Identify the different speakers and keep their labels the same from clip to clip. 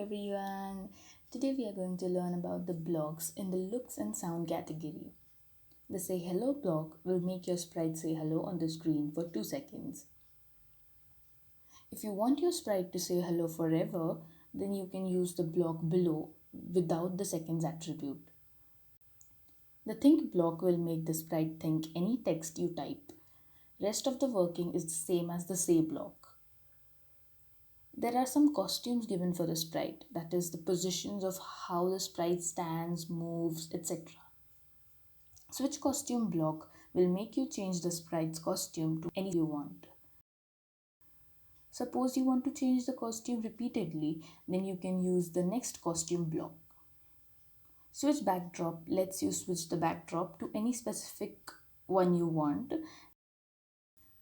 Speaker 1: everyone. Today we are going to learn about the blocks in the looks and sound category. The say hello block will make your sprite say hello on the screen for 2 seconds. If you want your sprite to say hello forever, then you can use the block below without the seconds attribute. The think block will make the sprite think any text you type. Rest of the working is the same as the say block. There are some costumes given for the sprite, that is, the positions of how the sprite stands, moves, etc. Switch costume block will make you change the sprite's costume to any you want. Suppose you want to change the costume repeatedly, then you can use the next costume block. Switch backdrop lets you switch the backdrop to any specific one you want.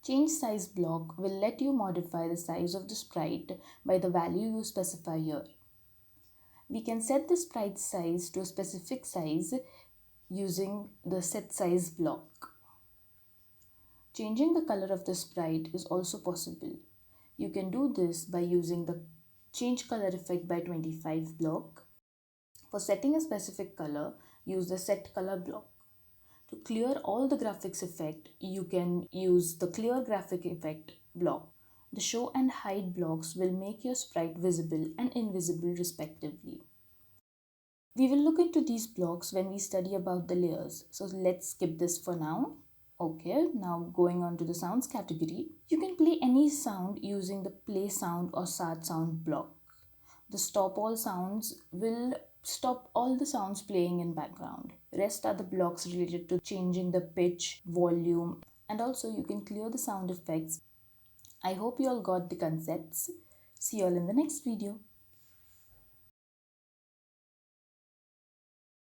Speaker 1: Change size block will let you modify the size of the sprite by the value you specify here. We can set the sprite size to a specific size using the set size block. Changing the color of the sprite is also possible. You can do this by using the change color effect by 25 block. For setting a specific color, use the set color block. To clear all the graphics effect, you can use the clear graphic effect block. The show and hide blocks will make your sprite visible and invisible respectively. We will look into these blocks when we study about the layers. So let's skip this for now. Okay, now going on to the sounds category. You can play any sound using the play sound or start sound block. The stop all sounds will stop all the sounds playing in background. Rest are the blocks related to changing the pitch, volume, and also you can clear the sound effects. I hope you all got the concepts. See you all in the next video.